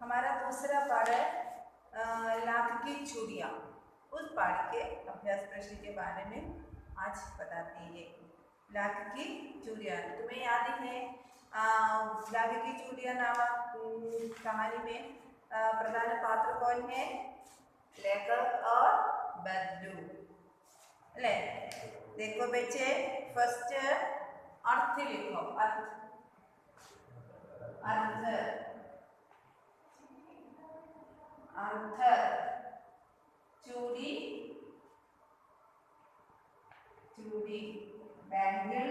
हमारा दूसरा पाठ है लाख की चूड़ियाँ। उस पाठ के अभ्यास प्रश्न के बारे में आज बताते हैं। लाख की चूड़ियाँ तुम्हें याद ही है। लाख की चूड़ियाँ नामक कहानी में प्रधान पात्र कौन है? लेखक और बदलू। ले देखो बच्चे, फर्स्ट अर्थ लिखो। अर्थ अर्थ अर्थ चूड़ी चूड़ी बैंगल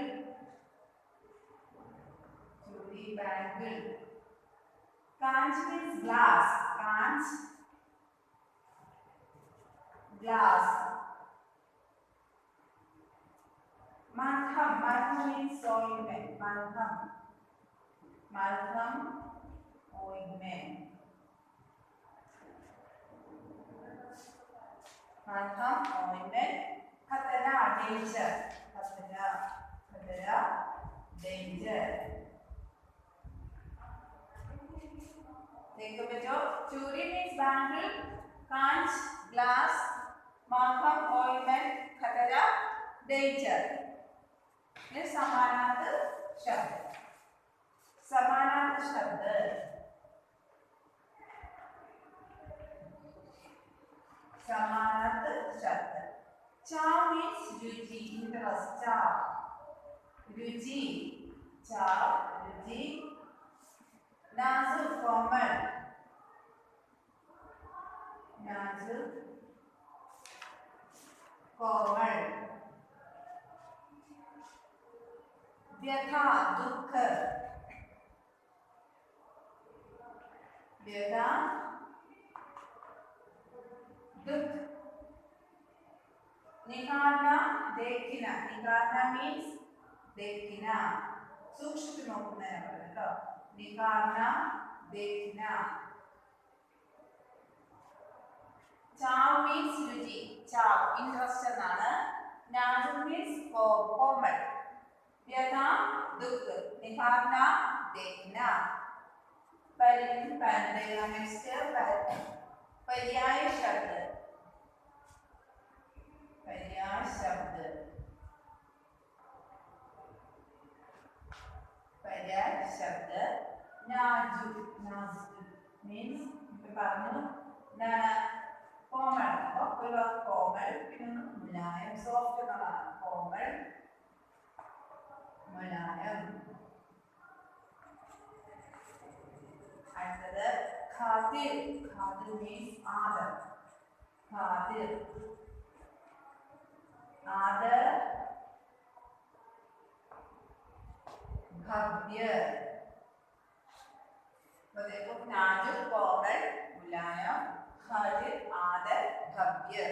चूड़ी बैंगल। कांच मीन्स ग्लास। कांच ग्लास। मरहम मरहम मीन्स ऑइंटमेंट। मरहम मरहम ऑइंटमेंट। मरहम ऑइंटमेंट। खतरा डेंजर। खतरा खतरा डेंजर। देखो बच्चों, चूड़ी मीन्स बैंगल, कांच ग्लास, मरहम ऑइंटमेंट, खतरा डेंजर। ये समानार्थ शब्द। समानार्थ शब्द। समानार्थ शब्द। चाव मीन्स रुचि, इंटरेस्ट। चाव रुचि, चाव रुचि। नाजुक कोमल, नाजुक कोमल। व्यथा दुख, व्यथा दुख। निहारना देखना। निहारना मीन्स देखना, सूक्ष्म नोकना। निहारना देखना। चाव मीन्स रुचि, चाव इंटरेस्ट എന്നാണ്. नाजुक मीन्स कोमल। व्यथा दुख। निहारना देखना। नेक्स्ट पर्याय शब्द। पर्याय शब्द। पर्याय शब्द। नाजुक नाजुक मीन्स പറഞ്ഞു कोमल कोमल പിന്നെ മുലായം സോഫ്റ്റ് എന്നാണ്. कोमल മുലായം. അടുത്തത് ഖാതിർ. ഖാതിർ മീൻസ് ആദർ. ഖാതിർ आदर भव्य। तो देखो, नाजुक कोमल मुलायम खातिर आदर भव्य।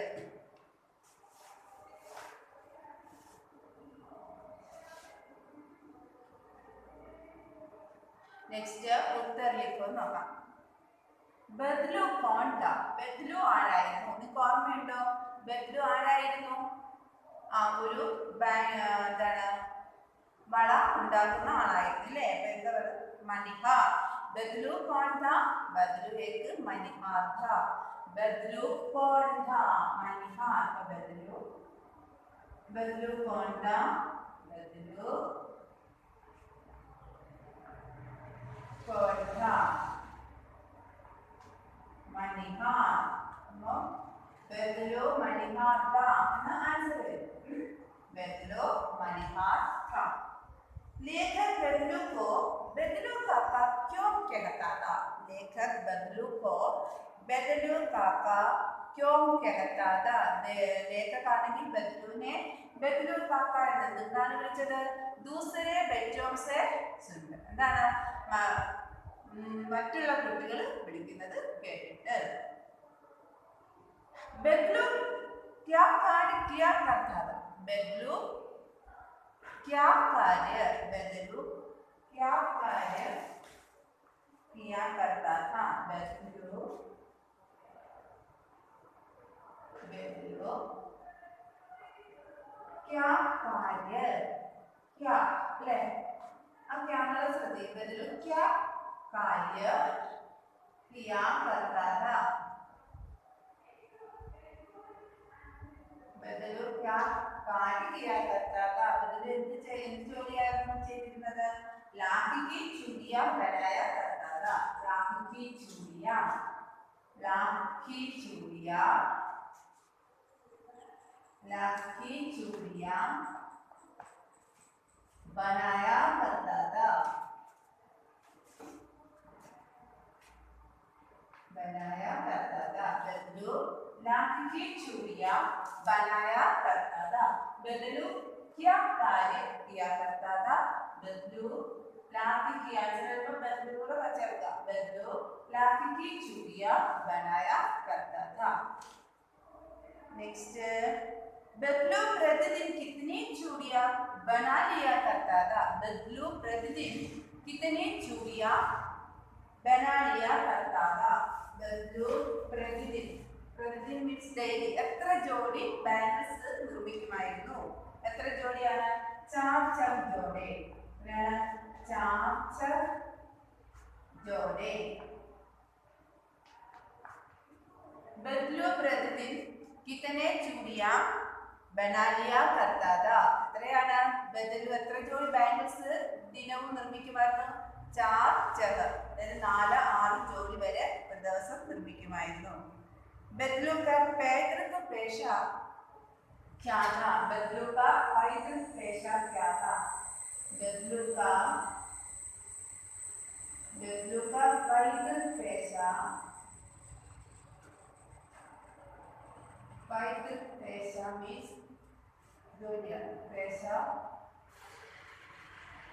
नेक्स्ट उत्तर लिखो നോക്കാം. ബദ്ലു कौन था? ബദ്ലു ആരായിരുന്നു? നിങ്ങൾക്ക് ഓർമ്മയുണ്ടോ? ബദ്ലു ആരായിരുന്നു? ഒരു എന്താണ് വള ഉണ്ടാക്കുന്ന ആളായിരുന്നു അല്ലേ? എന്താ മണിഹ. ബദ്ലു कौन था? बदलू एक मणिहार था. बदलू कौन था? मणिहार. बदलू बदलू कौन था? बदलू कौन था? मणिहार. बदलू मणिहार था आंसर है. बदलू मणिहार था. लेखक बदलू को बदलू काका क्यों कहता था? लेखक बदलू को बदलू काका क्यों कहता था? लेखकाണെങ്കിൽ ബദലുവിനെ ബദലു കാക്ക എന്ന് എന്താണ് വിളിച്ചത്? दूसरे बच्चों से सुनकर. എന്താണ് മറ്റുള്ള കുട്ടികൾ വിളിക്കുന്നത് കേട്ടിട്ട്. बदलू क्या कार्य किया करता था? बदलू क्या कार्य बदलू क्या कार्य किया करता था? बदलू बदलू क्या कार्य क्या अल्ले अब क्या मतलब ശ്രദ്ധിക്കുക. बदलू क्या कार्य किया करता था। ബദലു क्या काट किया करता था. बदलू എന്ത് ജോലിയായിരുന്നു ചെയ്തിരുന്നത്? लाठी की चूड़ियां बनाया करता था. लाठी की चूड़ियां, लाठी चूड़ियां, लाठी चूड़ियां बनाया करता था. बनाया करता था. बदलू लाठी की चूड़ियां बनाया करता था. बदलू क्या कार्य किया करता था? बदलू लाठी की आचरण पर बदलू को बचेगा. बदलू लाठी की चूड़ियां बनाया करता था. नेक्स्ट, बदलू प्रतिदिन कितनी चूड़ियां बना लिया करता था? बदलू प्रतिदिन कितनी चूड़ियां बना लिया करता था? बदलू प्रतिदिन, പ്രതിദിൻ മീൻസ് ഡെയിലി, എത്ര ജോഡി ബാംഗിൾസ് നിർമ്മിക്കുമായിരുന്നു? എത്ര ജോഡിയാണ്? चार चार जोड़े. चार चार जोड़े. बदलू प्रतिदिन कितने चूड़ियां बना लिया करता था? എത്രയാണ്? ബദലു എത്ര ജോഡി ബാംഗിൾസ് ദിനവും നിർമ്മിക്കുമായിരുന്നു? चार चार, അതായത് 4-6 ജോഡി വരെ ഒരു ദിവസം നിർമ്മിക്കുമായിരുന്നു. बदलू का पैतृक पेशा क्या था? बदलू का पैतृक पेशा क्या था? बदलू का पैतृक पेशा, पैतृक पेशा मीन्स पेशा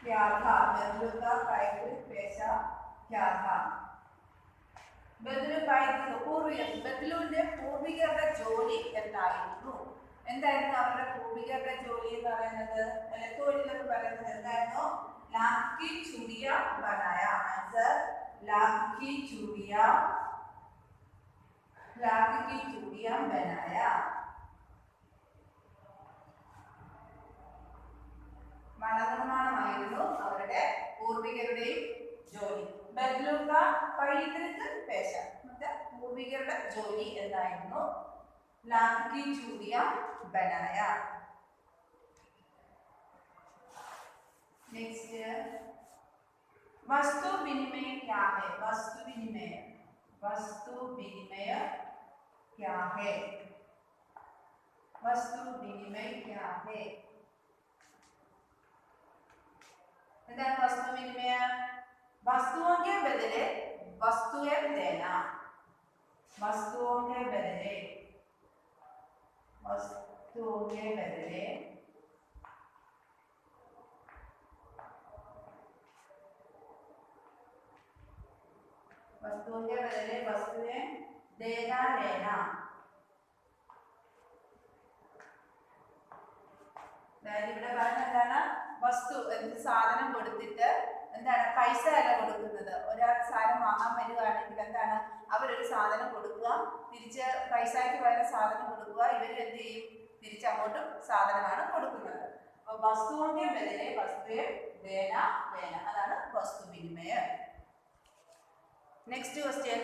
क्या था? बदलू का पैतृक पेशा क्या था? ബദലു പൈതൃക പൂർവികർ, ബദലുവിന്റെ പൂർവികരുടെ ജോലി എന്തായിരുന്നു? എന്തായിരുന്നു അവരുടെ പൂർവികരുടെ ജോലി എന്ന് പറയുന്നത്? അല്ലെ തൊഴിലെന്ന് പറയുന്നത് എന്തായിരുന്നു? लाठी चूड़ियां बनाया. आंसर लाठी चूड़ियां, लाठी की चूड़ियां बनाया. മണനിർമ്മാണമായിരുന്നു അവരുടെ പൂർവികരുടെയും ജോലി. ബദലു का पैतृक पेशा, പൂർവികരുടെ ജോലി എന്തായിരുന്നു? लाठी की चूड़ियां बनाया. नेक्स्ट, वस्तु विनिमय क्या है? वस्तु विनिमय, वस्तु विनिमय क्या है? वस्तु विनिमय क्या है? എന്താണ് വസ്തു വിനിമയ? वस्तुओं के बदले वस्तुएं देना. वस्तुओं के बदले, वस्तुओं के बदले वस्तुओं के बदले वस्तुएं देना लेना. അതായത് ഇവിടെ പറയുന്നത് എന്താണ്? വസ്തു എന്ത് സാധനം കൊടുത്തിട്ട് എന്താണ് പൈസ അല്ല കൊടുക്കുന്നത്. ഒരാൾ സാധനം വാങ്ങാൻ വരികയാണെങ്കിൽ എന്താണ് അവരൊരു സാധനം കൊടുക്കുക, തിരിച്ച് പൈസയ്ക്ക് പകരം സാധനം കൊടുക്കുക. ഇവർ എന്ത് ചെയ്യും? തിരിച്ചങ്ങോട്ടും സാധനമാണ് കൊടുക്കുന്നത്. അപ്പോൾ വസ്തുവിന്റെ ബദലെ വസ്തുവെ ദേന ലേന, അതാണ് വസ്തു വിനിമയം. नेक्स्ट क्वेश्चन,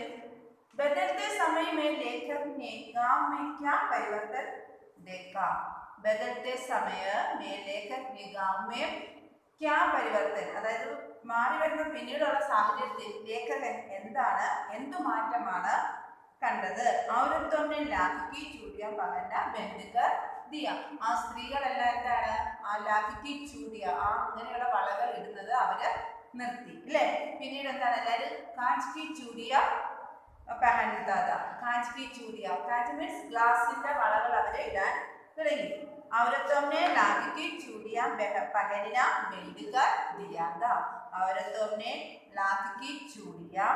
बदलते समय में लेखक ने गांव में क्या परिवर्तन देखा? बदलते समय में लेखक ने गांव में क्या परिवर्तन, അതായത് മാറി വരുന്ന പിന്നീടുള്ള സാഹചര്യത്തിൽ ലേഖകൻ എന്തു മാറ്റമാണ് കണ്ടത്? ഔരത്വനെ ലാഖി ചൂടിയ പകന്ന ബന്ധുക്കർ ദിയ. ആ സ്ത്രീകളെല്ലാം എന്താണ് ആ ലാഖി ചൂടിയ ആ അങ്ങനെയുള്ള വളകൾ ഇടുന്നത് അവര് നിർത്തി അല്ലേ. പിന്നീട് എന്താണ് എല്ലാവരും കാഞ്ച് കി ചൂടിയ പഹനता था. കാഞ്ച് കി ചൂടിയ, കാഞ്ച് മീൻസ് ഗ്ലാസിന്റെ വളകൾ അവരെ ഇടാൻ തുടങ്ങി. औरतों ने लाठी की चूड़ियां पहनना बंद कर दिया था. औरतों ने लाठी की चूड़ियां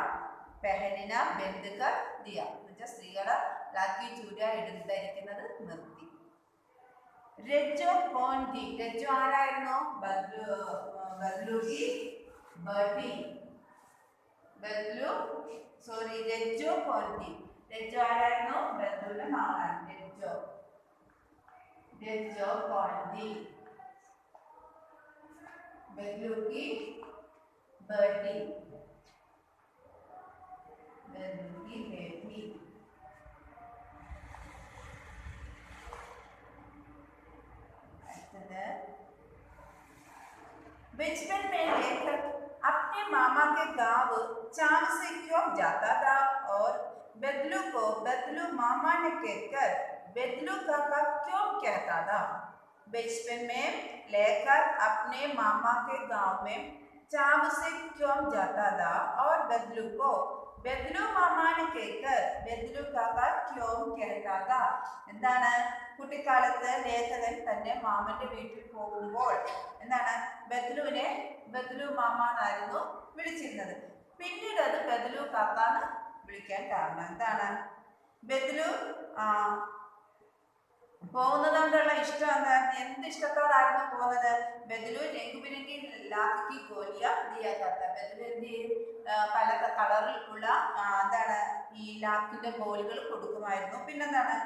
पहनना बंद कर दिया. സ്ത്രീകള് ലാക്കി ചൂടിയ ധരിക്കുന്നത് നിർത്തി. രജ്ജോ കോൺ थी? രജ്ജോ ആരായിരുന്നു? ബദലു की बेटी. ബദലു സോറി രജ്ജോ കോൺ थी? രജ്ജോ ആരായിരുന്നു? ബദലുവിന്റെ മകളാണ് രജ്ജോ. रज्जो कौन थी? बदलू की बेटी. बचपन में लेखक अपने मामा के गांव चाव से क्यों जाता था और बदलू को बदलू मामा ने कहकर बदलू काका क्यों कहता था। बचपन में लेखक अपने मामा के गांव में चाव से क्यों जाता था और बदलू को ബെദ്ലു മാമാനെ കേൾക്കർ ബെദ്ലു കാക്ക ക്യോം കേട്ടാ. എന്താണ് കുട്ടിക്കാലത്ത് ലേഖകൻ തന്റെ മാമന്റെ വീട്ടിൽ പോകുമ്പോൾ എന്താണ് ബെദ്ലുവിനെ ബെദ്ലു മാമ എന്നായിരുന്നു വിളിച്ചിരുന്നത്. പിന്നീട് അത് ബെദ്ലു കാക്ക എന്ന് വിളിക്കാൻ കാരണം എന്താണ്? ബെദ്ലു പോകുന്നത് കൊണ്ടുള്ള ഇഷ്ടം എന്തായിരുന്നു? എന്ത് ഇഷ്ടത്തോടായിരുന്നു പോകുന്നത്? ബദലു രംഗുബിരങ്കി ലാക്കി ഗോലിയ ദിയാ ജാത്ത. ബദലു എന്ത് ചെയ്യും? പല കളറിൽ ഉള്ള എന്താണ് ഈ ലാക്കിന്റെ ഗോലികൾ കൊടുക്കുമായിരുന്നു. പിന്നെന്താണ്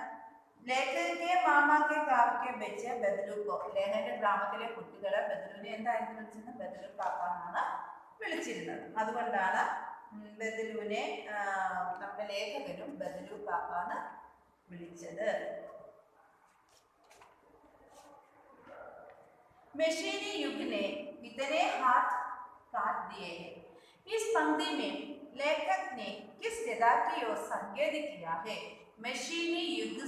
ലേഖകന്റെ മാമാക്കെ കാവക്കെ വെച്ച് ബദലുക്കോ ലേഖകന്റെ ഗ്രാമത്തിലെ കുട്ടികളെ ബദലുവിനെ എന്തായിരുന്നു വിളിച്ചിരുന്നത്? ബദലു കാക്ക എന്നാണ് വിളിച്ചിരുന്നത്. അതുകൊണ്ടാണ് ബദലുവിനെ നമ്മുടെ ലേഖകനും ബദലു കാക്ക എന്ന് വിളിച്ചത്. मशीनी युग ने कितने हाथ काट दिए हैं। इस पंक्ति में लेखक ने किस विधा की ओर संकेत किया है? मशीनी युग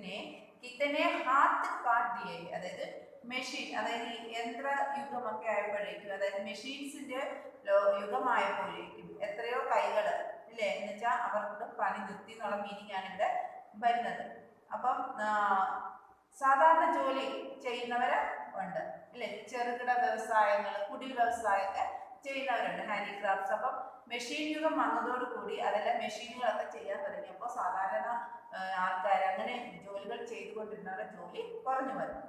ने कितने हाथ काट दिए हैं. അതായത് മെഷീൻ അതായത് യന്ത്ര യുഗമൊക്കെ ആയപ്പോഴേക്കും അതായത് മെഷീൻസിന്റെ യുഗമായപ്പോഴേക്കും എത്രയോ കൈകൾ അല്ലേ എന്ന് വെച്ചാൽ അവർക്ക് പണി നിർത്തി എന്നുള്ള മീനിങ് ആണ് ഇവിടെ വരുന്നത്. അപ്പം സാധാരണ ജോലി ചെയ്യുന്നവര് ഉണ്ട് അല്ലെ, ചെറുകിട വ്യവസായങ്ങൾ കുടിൽ വ്യവസായമൊക്കെ ചെയ്യുന്നവരുണ്ട്, ഹാൻഡിക്രാഫ്റ്റ്സ്. അപ്പം മെഷീൻ യുഗം വന്നതോടുകൂടി അതെല്ലാം മെഷീനുകളൊക്കെ ചെയ്യാൻ തുടങ്ങിയപ്പോൾ സാധാരണ ആൾക്കാർ അങ്ങനെ ജോലികൾ ചെയ്തുകൊണ്ടിരുന്നവരുടെ ജോലി കുറഞ്ഞു വന്നു.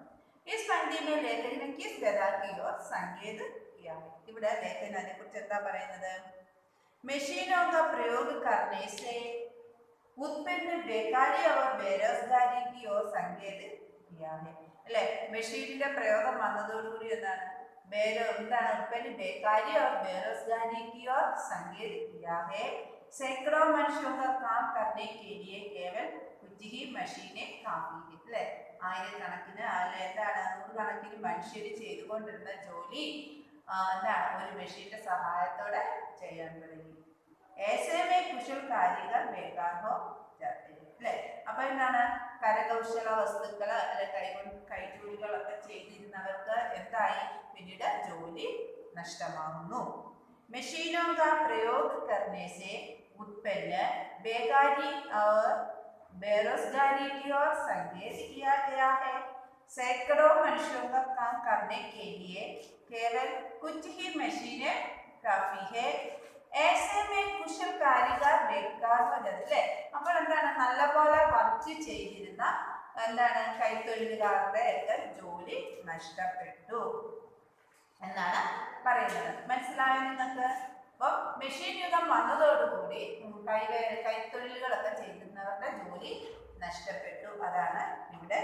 ഈ സ്പന്ദിമേ ലേഖകനെ കിസ് ഗതാക്കിയോ സംഗീത് ഇവിടെ ലേഖകൻ അതിനെ കുറിച്ച് എന്താ പറയുന്നത്? മെഷീനോ का प्रयोग करने से उत्पन्न बेकारी और बेरोजगारी की ओर संकेत അല്ലെ. മെഷീനിന്റെ പ്രയോഗം വന്നതോടുകൂടി എന്താണ് എന്താണ് उत्पन्न बेकारी और बेरोजगारी की ओर संकेत किया है. सैकड़ों मनुष्यों का काम करने के लिए केवल कुछ ही मशीनें काफी है. അല്ലെ, ആയിരക്കണക്കിന് അല്ലെ എന്താണ് നൂറുകണക്കിന് മനുഷ്യർ ചെയ്തുകൊണ്ടിരുന്ന ജോലി എന്താണ് ഒരു മെഷീന്റെ സഹായത്തോടെ ചെയ്യാൻ തുടങ്ങി. ऐसे में कुशल कारीगर बेकार हो जाते हैं. അല്ലെ, അപ്പൊ എന്താണ് കരകൗശല വസ്തുക്കൾ അല്ലെ കൈജോലികളൊക്കെ ചെയ്തിരുന്നവർക്ക് എന്തായി പിന്നീട് ജോലി നഷ്ടമാകുന്നു. मशीनों का प्रयोग करने से उत्पन्न बेकारी और बेरोजगारी की ओर संकेत किया गया है. सैकड़ों मनुष्यों का काम करने के लिए केवल कुछ ही मशीनें काफी है. ऐसे में कुशल कारीगर बेकार हो जाते. അപ്പോൾ എന്താണ് നല്ലപോലെ വർക്ക് ചെയ്തിരുന്ന എന്താണ് കൈത്തൊഴിലുകാരുടെ ഒക്കെ ജോലി നഷ്ടപ്പെട്ടു എന്നാണ് പറയുന്നത്. മനസ്സിലായോ നിങ്ങൾക്ക്? അപ്പം മെഷീൻ യുഗം വന്നതോടുകൂടി കൈത്തൊഴിലുകളൊക്കെ ചെയ്യുന്നവരുടെ ജോലി നഷ്ടപ്പെട്ടു. അതാണ് ഇവിടെ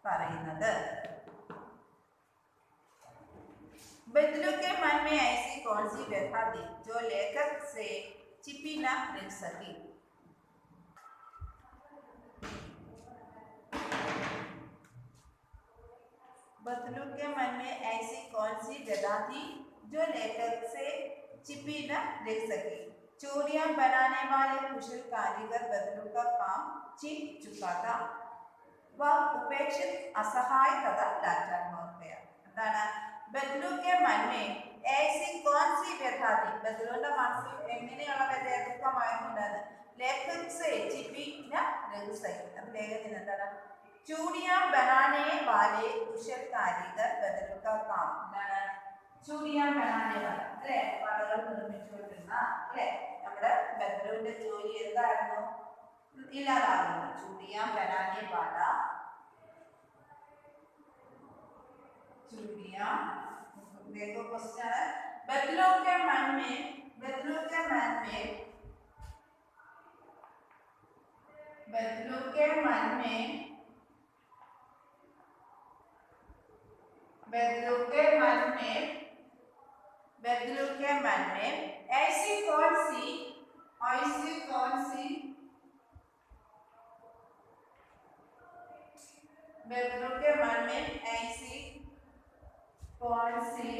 പറയുന്നത്. बदलू के मन में ऐसी कौन सी व्यथा थी जो लेखक से छिपी न रह सकी? बदलू के मन में ऐसी कौन सी व्यथा थी जो लेखक से छिपी न रह सकी? चूड़ियां बनाने वाले कुशल कारीगर बदलू का काम छीन चुका था. वह उपेक्षित असहाय तथा लाचार हो गया. എന്താണ് ബദ്ലു के मन में ऐसी कौन सी व्यथा थी? ബദ്ലുവിന്റെ മനസ്സിൽ എങ്ങനെയുള്ള വ്യഥ ദുഃഖമായിരുന്നുണ്ടായിരുന്നു? लेखक से छिपी न रह सकी. അത് ലേഖകൻ എന്താണ് चूड़ियां बनाने वाले कुशल कारीगर बदलू का काम. എന്താണ് चूड़ियां बनाने वाला അല്ലെ, വളകൾ നിർമ്മിച്ചുകൊണ്ടിരുന്ന അല്ലെ നമ്മുടെ ബദ്ലുവിന്റെ ജോലി എന്തായിരുന്നു? ഇല്ലാതാകുന്നു. चूड़ियां बनाने वाला चूड़ियां देखो क्वेश्चन है. बदलू के मन में बदलू के मन में बदलू के मन में बदलू के मन में बदलू के मन में ऐसी कौन सी बदलू के मन में ऐसी कौन सी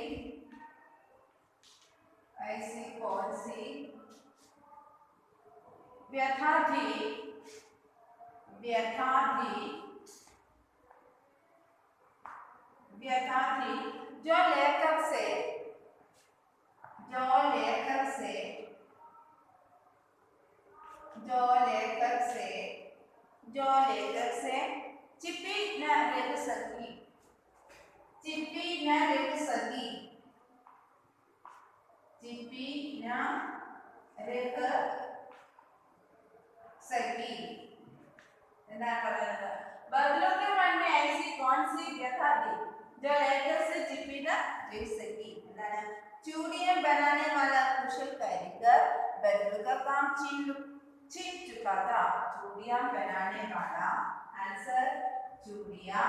ऐसी कौन सी व्यथा थी व्यथा थी व्यथा थी जो लेखक से जो लेखक से जो लेखक से जो लेखक से छिपी न रह सकी छिपी न रह सकी छिपी न रह सकी എന്താണ് പറയുന്നത് बदलों के मन में ऐसी कौन सी व्यथा थी जो लेखक से छिपी न रह सकी എന്താണ് चूड़ियां बनाने वाला कुशल कारीगर बदलों का काम छीन चुका था चूड़ियां बनाने वाला आंसर चूड़ियां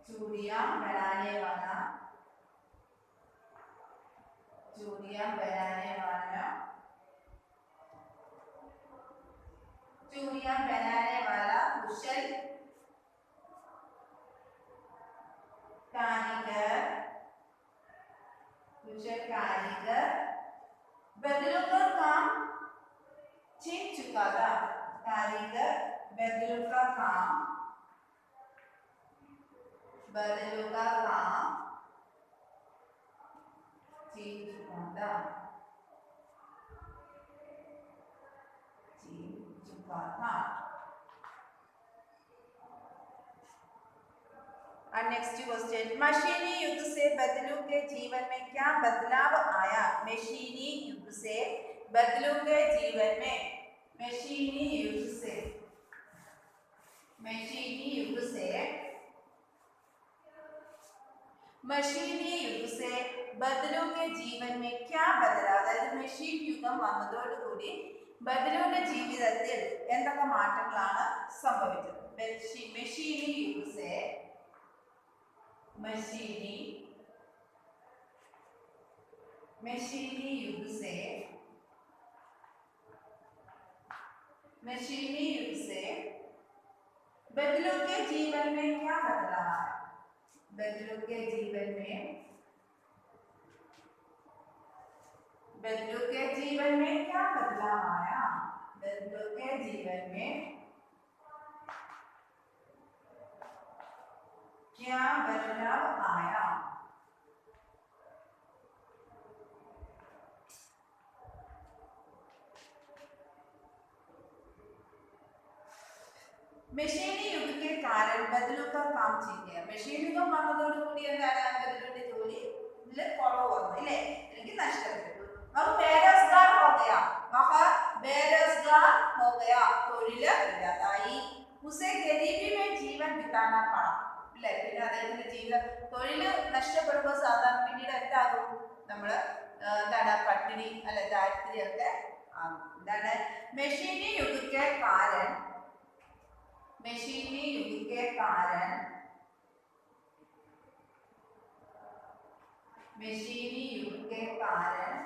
चूड़ियां बनाने वाला चूड़ियां बनाने वाला चूड़ियां बनाने वाला कुशल कारीगर बदलों का काम छीन चुका था कारीगर बदलों का काम छीन चुका था नेक्स्ट क्वेश्चन मशीनी युग से बदलू के जीवन में क्या बदलाव आया मशीनी युग से बदलू के जीवन में मशीनी युग से मशीनी युग से बदलू के जीवन में क्या बदलाव അതായത് മെഷീൻ യുഗം വന്നതോടുകൂടി ബദലുവിന്റെ ജീവിതത്തിൽ എന്തൊക്കെ മാറ്റങ്ങളാണ് സംഭവിച്ചത് മെഷീനി യുഗ് से मशीनी युग से बदलू के जीवन में क्या बदलाव आया बदलू के जीवन में क्या बदलाव आया बदलू के जीवन में क्या बदलाव आया മെഷീനി യുഗ के कारण बदलू का काम छीन गया മെഷീൻ യുഗം വന്നതോടുകൂടി എന്താണ് ബദലുവിന്റെ ജോലിയിൽ കുറവ് വന്നു ഇല്ലേ എനിക്ക് നഷ്ടപ്പെട്ടു अब बेरोजगार हो गया वह बेरोजगार हो गया തൊഴിൽ ഇല്ലാതായി उसे गरीबी में जीवन बिताना पड़ा ഇല്ലേ പിന്നെ അദ്ദേഹത്തിന്റെ ജീവിതം തൊഴിൽ നഷ്ടപ്പെടുമ്പോൾ സാധാരണ പിന്നീട് എന്താകും നമ്മൾ എന്താണ് പട്ടിണി അല്ല ദാരിദ്ര്യമൊക്കെ ആകും എന്താണ് മെഷീനി യുഗ के कारण मशीनी युग के कारण मशीनी युग के कारण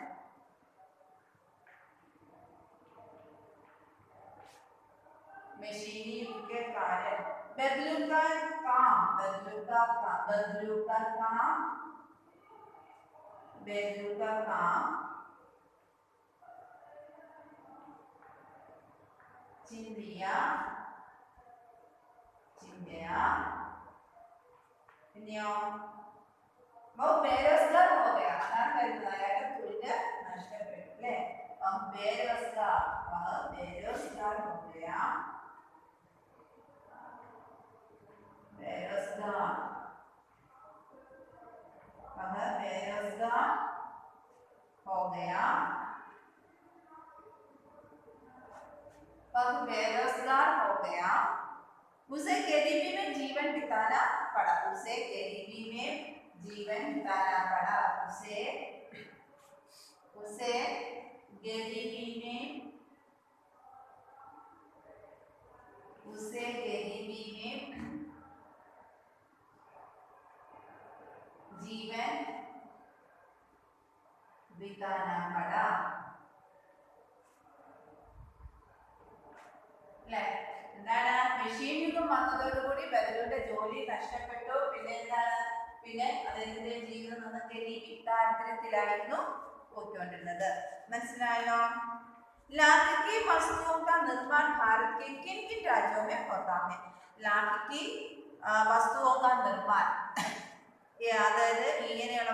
मशीनी युग के कारण बदलू का काम चिंदिया वो बेरोजगार हो गया नष्टപ്പെട്ടു बेरोजगार हो गया बेरोजगार हो गया उसे गरीबी में जीवन बिताना पड़ा उसे गरीबी में जीवन बिताना पड़ा उसे गरीबी में जीवन बिताना पड़ा എന്താണ് മെഷീൻ യുഗം വന്നതോടുകൂടി ബദലുവിന്റെ ജോലി നഷ്ടപ്പെട്ടു. പിന്നെ എന്താണ് പിന്നെ അദ്ദേഹത്തിന്റെ ജീവിതം എന്നൊക്കെ ഈ ദാരിദ്ര്യത്തിലായിരുന്നു പോയിക്കൊണ്ടിരുന്നത്. മനസ്സിലായോ? लाख की वस्तुओं का निर्माण भारत के किन किन राज्यों में होता है? लाख की वस्तुओं का निर्माण അതായത് ഇങ്ങനെയുള്ള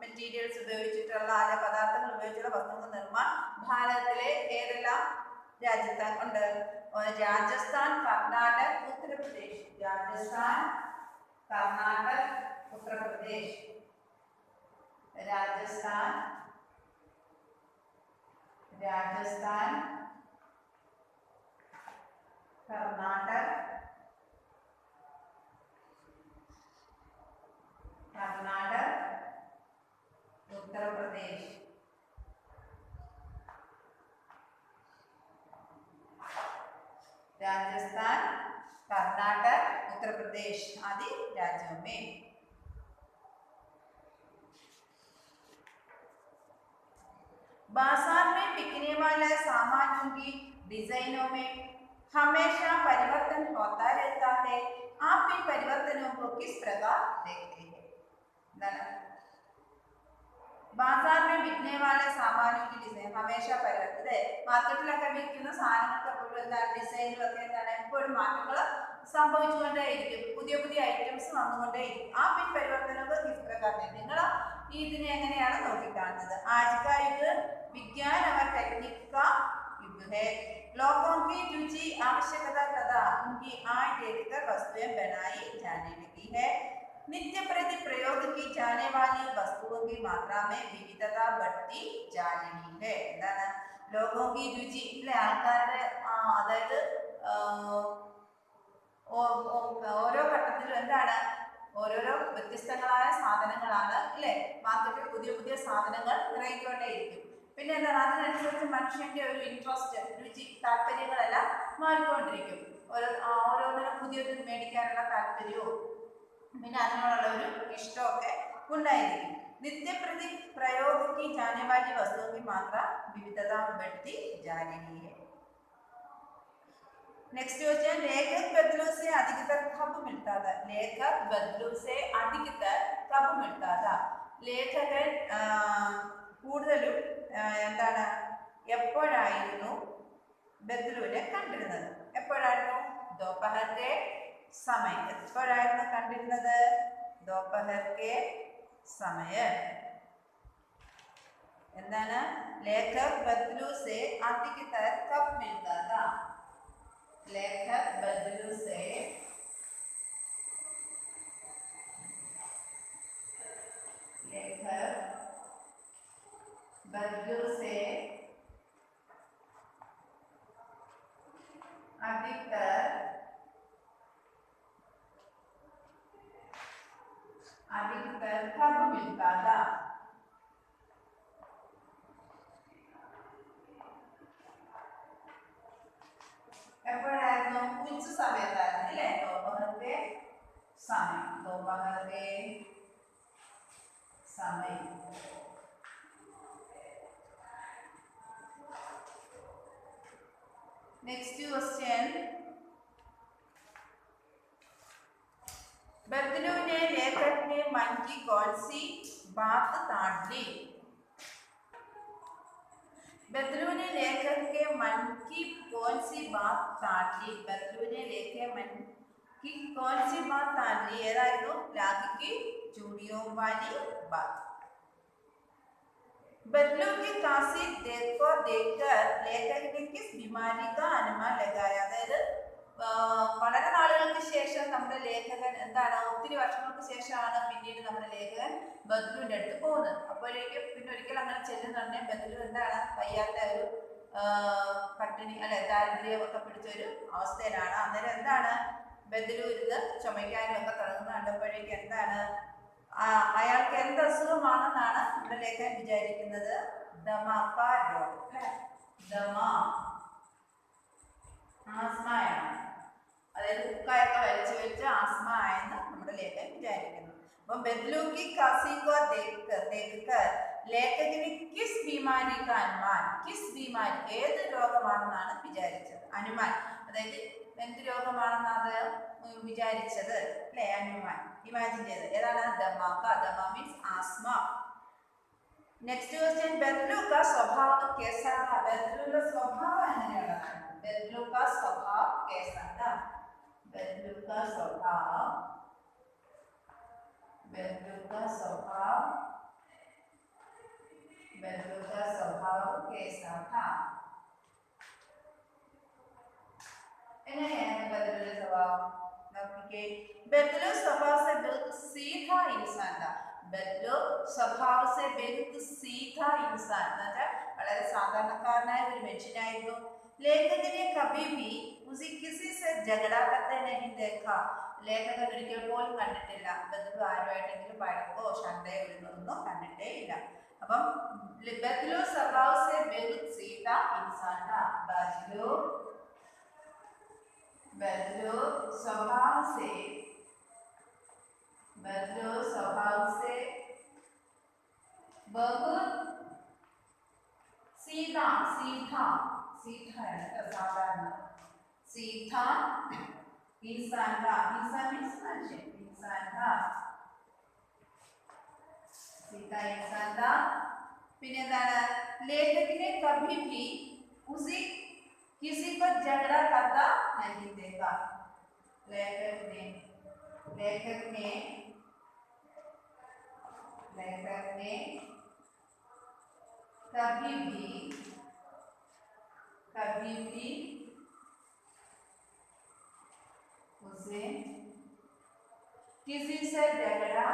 മെറ്റീരിയൽസ് ഉപയോഗിച്ചിട്ടുള്ള അല്ലെ പദാർത്ഥങ്ങൾ ഉപയോഗിച്ചുള്ള വസ്തുക്കളുടെ നിർമ്മാണം ഭാരതത്തിലെ ഏതെല്ലാം രാജ്യത്താണ് ഉണ്ട്? രാജസ്ഥാൻ, കർണാടക, ഉത്തർപ്രദേശ്. രാജസ്ഥാൻ, കർണാടക, ഉത്തർപ്രദേശ്. രാജസ്ഥാൻ, രാജസ്ഥാൻ, കർണാടക, കർണാടക, ഉത്തർപ്രദേശ്. राजस्थान, कर्नाटक, उत्तर प्रदेश आदि राज्यों में। बाजार में बिकने वाले सामानों की डिजाइनों में हमेशा परिवर्तन होता रहता है। आप इन परिवर्तनों को किस प्रकार देखते हैं? बाजार में बिकने वाले सामानों की डिजाइन हमेशा परिवर्तित है. മാർക്കറ്റിലൊക്കെ വിൽക്കുന്ന സാധനങ്ങൾക്ക് എന്താണ് ഡിസൈനിലൊക്കെ എന്താണ് എപ്പോഴും മാറ്റങ്ങൾ സംഭവിച്ചുകൊണ്ടേയിരിക്കും. പുതിയ പുതിയ ഐറ്റംസ് വന്നുകൊണ്ടേയിരിക്കും. ആ പിൻ പരിവർത്തനങ്ങൾ किस प्रकार है? നിങ്ങൾ ഇതിനെ എങ്ങനെയാണ് നോക്കിക്കാണുന്നത്? आज का युग विज्ञान और टेक्निक का युग है. लोगों की रुचि आवश्यकता तथा उनकी आय देखकर वस्तुएं बनाई जाने लगी है. नित्य प्रति प्रयोग की जाने वाली वस्तुओं की मात्रा में विविधता बढ़ती जा रही है. എന്താണ് लोगों की रुचि അല്ലെ ആൾക്കാരുടെ അതായത് ഓരോ ഘട്ടത്തിലും എന്താണ് ഓരോരോ വ്യത്യസ്തങ്ങളായ സാധനങ്ങളാണ് അല്ലെ മാർക്കറ്റിൽ പുതിയ പുതിയ സാധനങ്ങൾ ഇറങ്ങിക്കൊണ്ടേയിരിക്കും. പിന്നെ എന്താണ് അതിനനുസരിച്ച് മനുഷ്യന്റെ ഒരു ഇൻട്രസ്റ്റ് രുചി താല്പര്യങ്ങളെല്ലാം മാറിക്കൊണ്ടിരിക്കും. ഓരോന്നിനും പുതിയത് മേടിക്കാനുള്ള താല്പര്യവും പിന്നെ അതിനോടുള്ള ഒരു ഇഷ്ടമൊക്കെ ഉണ്ടായിരിക്കും. नित्यप्रति प्रयोग की जाने वाली वस्तुओं की मात्रा विविधता बढ़ती जा रही है. नेक्स्ट क्वेश्चन, लेखक बदलू से अधिकतर कब मिलता था? लेखक बदलू से अधिकतर कब मिलता था? ലേഖകൻ കൂടുതലും എന്താണ് എപ്പോഴായിരുന്നു ബദലുവിനെ കണ്ടിരുന്നത്? എപ്പോഴായിരുന്നു? दोपहर के समय. എപ്പോഴായിരുന്നു കണ്ടിരുന്നത്? दोपहर के समय. എന്താണ് लेखक बदलू से अधिकतर कब मिलता था? लेखक बदलू से लेखक बदलू से अधिकतर कब मिलता था? എപ്പോഴായിരുന്നു? ഉച്ച സമയത്തായിരുന്നു അല്ലേ? दोपहर के समय. दोपहर के समय. नेक्स्ट क्वेश्चन, बदलू ने लेखक के मन की कौन सी बात ताड़ ली? बदलू ने लेखक के मन की कौन सी बात ताड़ ली? बदलू ने लेखक के मन की कौन सी बात ताड़ ली? ഏതായിരുന്നു? लाख की चूड़ियों वाली बात. बदलू की काशी देखकर लेखक ने किस बीमारी का अनुमान लगाया? अതായത് വളരെ നാളുകൾക്ക് ശേഷം നമ്മുടെ ലേഖകൻ എന്താണ് ഒത്തിരി വർഷങ്ങൾക്ക് ശേഷമാണ് പിന്നീട് നമ്മുടെ ലേഖകൻ ബദലുവിന്റെ അടുത്ത് പോകുന്നത്. അപ്പോഴേക്കും പിന്നെ ഒരിക്കലും അങ്ങനെ ചെല്ലുന്നുണ്ടെ ബദലു എന്താണ് വയ്യാത്ത ഒരു പട്ടിണി അല്ലെ ദാരിദ്ര്യം ഒക്കെ പിടിച്ച ഒരു അവസ്ഥയിലാണ്. അന്നേരം എന്താണ് ബദലു ഇരുന്ന് ചുമയ്ക്കാനും ഒക്കെ തുടങ്ങുന്ന കണ്ടപ്പോഴേക്കും എന്താണ് അയാൾക്ക് എന്ത് അസുഖമാണെന്നാണ് നമ്മുടെ ലേഖകൻ വിചാരിക്കുന്നത്? ആസ്മയാണ്. അതായത് ഉക്കായൊക്കെ വലിച്ചു വെച്ച് ആസ്മ ആയെന്ന് നമ്മുടെ ലേഖകൻ വിചാരിക്കുന്നു. അപ്പം ബദലു की काशी को देखकर ലേഖകന് കിസ് ബീമാരി का अनुमान, കിസ് ബീമാരി ഏത് രോഗമാണെന്നാണ് വിചാരിച്ചത്? അനുമാൻ അതായത് എന്ത് രോഗമാണെന്ന് അത് വിചാരിച്ചത് അല്ലേ? ഇമാജിൻ ചെയ്ത്. ഏതാണ്? ദമാക. ദമ മീൻസ് ആസ്മ. നെക്സ്റ്റ് ക്വസ്റ്റ്യൻ, ബദ്ലു കാ സ്വഭാവ് കേസാ था? ബദ്ലുവിന്റെ സ്വഭാവം എങ്ങനെയുള്ളതാണ്? ബദ്ലു കാ സ്വഭാവ് കേസാ था? बदलू का स्वभाव, बदलू का स्वभाव, बदलू का स्वभाव कैसा था? एंगनेയാണ് ബദലു സ്വഭാവം? നോക്കിക്കേ, ബദലു സ്വഭാव से बिल्कुल सीधा इंसान था. ബദലു സ്വഭാव से बिल्कुल सीधा इंसान എന്നുവെച്ചാൽ വളരെ സാധാരണക്കാരനായ ഒരു മനുഷ്യനായിരുന്നു. लेखक ने कभी भी उसे किसी से झगड़ा करते नहीं देखा. ലേഖകൻ ഒരിക്കൽ പോലും കണ്ടിട്ടില്ല ബദലു ആരുമായിട്ടെങ്കിലും വഴക്കോ ശണ്ടയോ ഒന്നും കണ്ടിട്ടേ ഇല്ല. അപ്പം ബദലു സ്വഭാव से बिल्कुल सीधा इंसान था. बदलू स्वभाव से, बदलू स्वभाव से बहुत सीधा, सीधा सीधा है साधारण, सीधा इंसान था. इंसान मीन्स मनुष्य. इंसान था, सीधा इंसान था. फिर എന്താണ്? लेखकने कभी भी उसे किसी को झगड़ा करता नहीं देखा. लेखक ने कभी भी उसे किसी से झगड़ा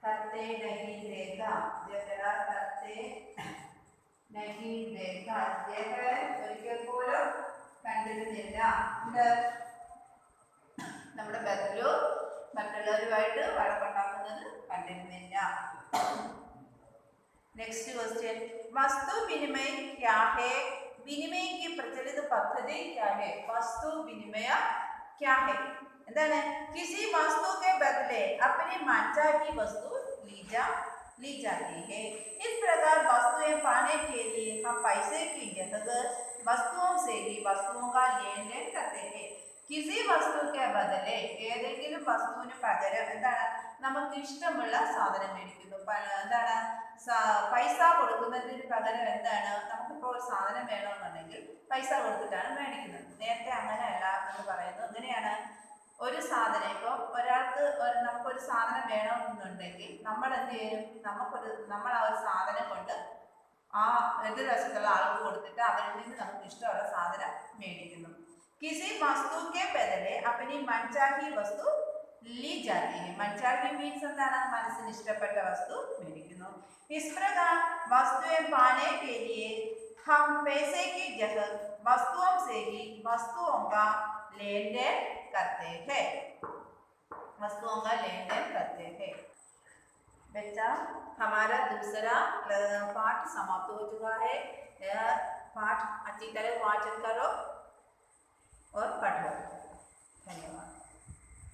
करते नहीं देखा. झगड़ा करते नहीं देखा. ലേഖകൻ ഒരിക്കൽ പോലും കണ്ടിരുന്നില്ല. നമ്മുടെ ബദലു മറ്റുള്ളവരുമായിട്ട് വഴക്കുണ്ടാക്കുന്നത് കണ്ടിരുന്നില്ല. നെക്സ്റ്റ് ക്വസ്റ്റ്യൻ, वस्तु विनिमय क्या है? विनिमय की प्रचलित पद्धति क्या है? वस्तु विनिमय क्या है? എന്താണ്? किसी वस्तु के बदले अपनी मनचाही वस्तु ली जाती है. इस प्रकार वस्तुएं पाने के लिए हम पैसे की जगह वस्तुओं से ही वस्तुओं का लेन देन करते हैं. किसी वस्तु के बदले ഏതെങ്കിലും വസ്തുവിന് പകരം എന്താണ്? നമുക്ക് ഇഷ്ടമുള്ള സാധനം മേടിക്കുന്നു. എന്താണ്? പൈസ കൊടുക്കുന്നതിന് പകരം എന്താണ്? നമുക്കിപ്പോൾ ഒരു സാധനം വേണമെന്നുണ്ടെങ്കിൽ പൈസ കൊടുത്തിട്ടാണ് മേടിക്കുന്നത്. നേരത്തെ അങ്ങനെയല്ല എന്ന് പറയുന്നത്. എങ്ങനെയാണ്? ഒരു സാധനം ഇപ്പോൾ നമുക്കൊരു സാധനം വേണമെന്നുണ്ടെങ്കിൽ നമ്മൾ എന്ത് ചെയ്യും? നമ്മൾ ആ ഒരു സാധനം കൊണ്ട് ആ എതിർവശത്തുള്ള ആൾക്ക് കൊടുത്തിട്ട് അവരിൽ നിന്ന് നമുക്ക് ഇഷ്ടമുള്ള സാധനം മേടിക്കുന്നു. किसी वस्तु के बदले अपनी मनचाही वस्तु ली जाती है. मनचाही मीन्स എന്താണ്? മനസ്സിന് ഇഷ്ടപ്പെട്ട വസ്തു മേടിക്കുന്നു. इस प्रकार वस्तुएं पाने के लिए हम पैसे की जगह वस्तुओं से ही वस्तुओं का लेन देन करते हैं. वस्तुओं का लेन देन करते हैं. बच्चा, हमारा दूसरा पाठ समाप्त हो चुका है. यह पाठ अच्छी तरह वाचन करो और पढ़ो. धन्यवाद.